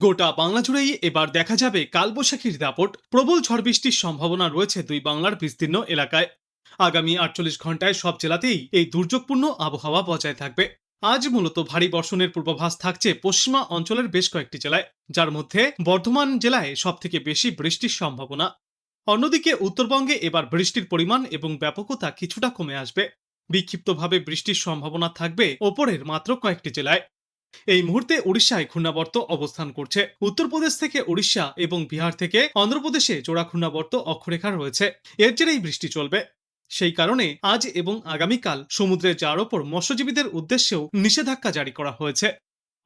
গোটা বাংলা জুড়েই এবার দেখা যাবে কালবৈশাখীর দাপট। প্রবল ঝড় বৃষ্টির সম্ভাবনা রয়েছে দুই বাংলার বিস্তীর্ণ এলাকায়। আগামী 48 ঘন্টায় সব জেলাতেই এই দুর্যোগপূর্ণ আবহাওয়া বজায় থাকবে। আজ মূলত ভারী বর্ষণের পূর্বাভাস থাকছে পশ্চিমা অঞ্চলের বেশ কয়েকটি জেলায়, যার মধ্যে বর্ধমান জেলায় সব থেকে বেশি বৃষ্টির সম্ভাবনা। অন্যদিকে উত্তরবঙ্গে এবার বৃষ্টির পরিমাণ এবং ব্যাপকতা কিছুটা কমে আসবে। বিক্ষিপ্তভাবে বৃষ্টির সম্ভাবনা থাকবে ওপরের মাত্র কয়েকটি জেলায়। এই মুহূর্তে উড়িষ্যায় ঘূর্ণাবর্ত অবস্থান করছে। উত্তরপ্রদেশ থেকে উড়িষ্যা এবং বিহার থেকে অন্ধ্রপ্রদেশে জোড়া ঘূর্ণাবর্ত অক্ষরেখা রয়েছে। এর জেরেই বৃষ্টি চলবে। সেই কারণে আজ এবং আগামীকাল সমুদ্রে যাওয়ার ওপর মৎস্যজীবীদের উদ্দেশ্যেও নিষেধাজ্ঞা জারি করা হয়েছে।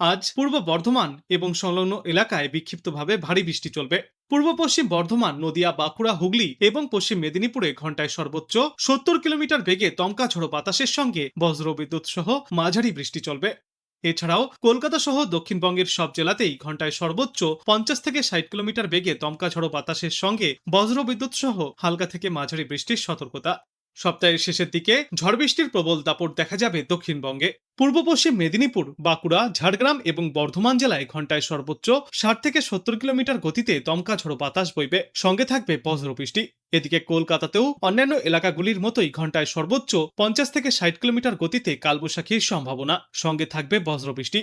আজ পূর্ব বর্ধমান এবং সংলগ্ন এলাকায় বিক্ষিপ্তভাবে ভারী বৃষ্টি চলবে। পূর্ব পশ্চিম বর্ধমান, নদিয়া, বাঁকুড়া, হুগলি এবং পশ্চিম মেদিনীপুরে ঘন্টায় সর্বোচ্চ 70 কিলোমিটার বেগে দমকা ঝড়ো বাতাসের সঙ্গে বজ্রবিদ্যুৎ সহ মাঝারি বৃষ্টি চলবে। এছাড়াও কলকাতা সহ দক্ষিণবঙ্গের সব জেলাতেই ঘন্টায় সর্বোচ্চ 50 থেকে 60 কিলোমিটার বেগে দমকা ঝড়ো বাতাসের সঙ্গে বজ্রবিদ্যুৎ সহ হালকা থেকে মাঝারি বৃষ্টির সতর্কতা। সপ্তাহের শেষের দিকে ঝড় বৃষ্টির প্রবল দাপট দেখা যাবে দক্ষিণবঙ্গে। পূর্ব পশ্চিম মেদিনীপুর, বাঁকুড়া, ঝাড়গ্রাম এবং বর্ধমান জেলায় ঘন্টায় সর্বোচ্চ 60 থেকে 70 কিলোমিটার গতিতে দমকা ঝড়ো বাতাস বইবে, সঙ্গে থাকবে বজ্রবৃষ্টি। এদিকে কলকাতাতেও অন্যান্য এলাকাগুলির মতোই ঘন্টায় সর্বোচ্চ 50 থেকে 60 কিলোমিটার গতিতে কালবৈশাখীর সম্ভাবনা, সঙ্গে থাকবে বজ্রবৃষ্টি।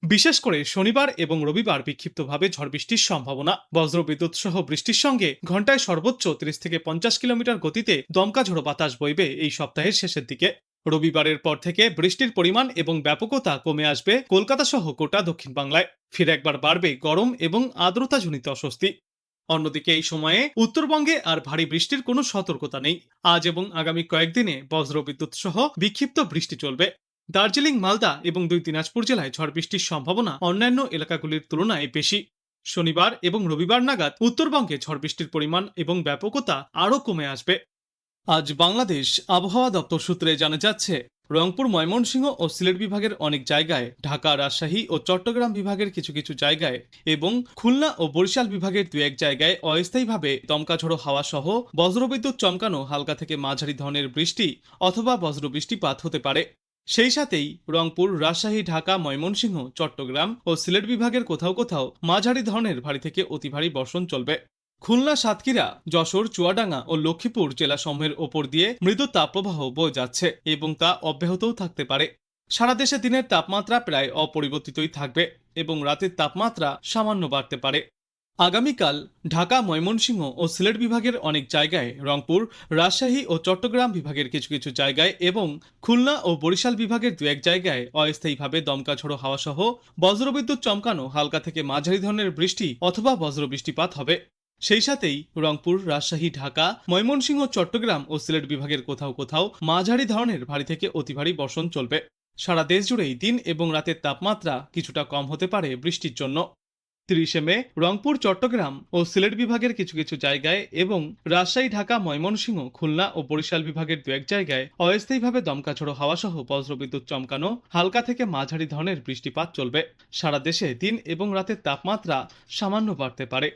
বিশেষ করে শনিবার এবং রবিবার বিক্ষিপ্তভাবে ঝড় বৃষ্টির সম্ভাবনা। বজ্রবিদ্যুৎ সহ বৃষ্টির সঙ্গে ঘন্টায় সর্বোচ্চ 30 থেকে 50 কিলোমিটার গতিতে দমকা ঝড়ো বাতাস বইবে এই সপ্তাহের শেষের দিকে। রবিবারের পর থেকে বৃষ্টির পরিমাণ এবং ব্যাপকতা কমে আসবে কলকাতা সহ গোটা দক্ষিণ বাংলায়। ফিরে একবার বাড়বে গরম এবং আর্দ্রতাজনিত অস্বস্তি। অন্যদিকে এই সময়ে উত্তরবঙ্গে আর ভারী বৃষ্টির কোনো সতর্কতা নেই। আজ এবং আগামী কয়েকদিনে বজ্রবিদ্যুৎ সহ বিক্ষিপ্ত বৃষ্টি চলবে। দার্জিলিং, মালদা এবং দুই দিনাজপুর জেলায় ঝড় বৃষ্টির সম্ভাবনা অন্যান্য এলাকাগুলির তুলনায় বেশি। শনিবার এবং রবিবার নাগাদ উত্তরবঙ্গে ঝড় বৃষ্টির পরিমাণ এবং ব্যাপকতা আরও কমে আসবে। আজ বাংলাদেশ আবহাওয়া দপ্তর সূত্রে জানা যাচ্ছে, রংপুর, ময়মনসিংহ ও সিলেট বিভাগের অনেক জায়গায়, ঢাকা, রাজশাহী ও চট্টগ্রাম বিভাগের কিছু কিছু জায়গায় এবং খুলনা ও বরিশাল বিভাগের দু এক জায়গায় অস্থায়ীভাবে দমকা ঝড়ো হাওয়া সহ বজ্রবিদ্যুৎ চমকানো হালকা থেকে মাঝারি ধরনের বৃষ্টি অথবা বজ্রবৃষ্টিপাত হতে পারে। সেই সাথেই রংপুর, রাজশাহী, ঢাকা, ময়মনসিংহ, চট্টগ্রাম ও সিলেট বিভাগের কোথাও কোথাও মাঝারি ধরনের ভারী থেকে অতি ভারী বর্ষণ চলবে। খুলনা, সাতক্ষীরা, যশোর, চুয়াডাঙ্গা ও লক্ষ্মীপুর জেলাসমূহের ওপর দিয়ে মৃদু তাপপ্রবাহ বয়ে যাচ্ছে এবং তা অব্যাহতও থাকতে পারে। সারা দেশে দিনের তাপমাত্রা প্রায় অপরিবর্তিতই থাকবে এবং রাতের তাপমাত্রা সামান্য বাড়তে পারে। আগামীকাল ঢাকা, ময়মনসিংহ ও সিলেট বিভাগের অনেক জায়গায়, রংপুর, রাজশাহী ও চট্টগ্রাম বিভাগের কিছু কিছু জায়গায় এবং খুলনা ও বরিশাল বিভাগের দু এক জায়গায় অস্থায়ীভাবে দমকা ঝড়ো হাওয়া সহ বজ্রবিদ্যুৎ চমকানো হালকা থেকে মাঝারি ধরনের বৃষ্টি অথবা বজ্রবৃষ্টিপাত হবে। সেই সাথেই রংপুর, রাজশাহী, ঢাকা, ময়মনসিংহ, চট্টগ্রাম ও সিলেট বিভাগের কোথাও কোথাও মাঝারি ধরনের ভারী থেকে অতি ভারী বর্ষণ চলবে। সারা দেশ জুড়েই দিন এবং রাতের তাপমাত্রা কিছুটা কম হতে পারে বৃষ্টির জন্য। 30 মে রংপুর, চট্টগ্রাম ও সিলেট বিভাগের কিছু কিছু জায়গায় এবং রাজশাহী, ঢাকা, ময়মনসিংহ, খুলনা ও বরিশাল বিভাগের দু এক জায়গায় অস্থায়ীভাবে দমকা ঝড়ো হাওয়া সহ বজ্রবিদ্যুৎ চমকানো হালকা থেকে মাঝারি ধরনের বৃষ্টিপাত চলবে। সারা দেশে দিন এবং রাতের তাপমাত্রা সামান্য বাড়তে পারে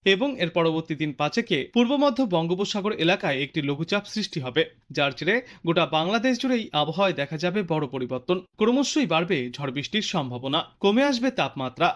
এবং এর পরবর্তী দিন 5 পূর্ব মধ্য বঙ্গোপসাগর এলাকায় একটি লঘুচাপ সৃষ্টি হবে, যার জেরে গোটা বাংলাদেশ জুড়েই আবহাওয়ায় দেখা যাবে বড় পরিবর্তন। ক্রমশই বাড়বে ঝড় বৃষ্টির সম্ভাবনা, কমে আসবে তাপমাত্রা।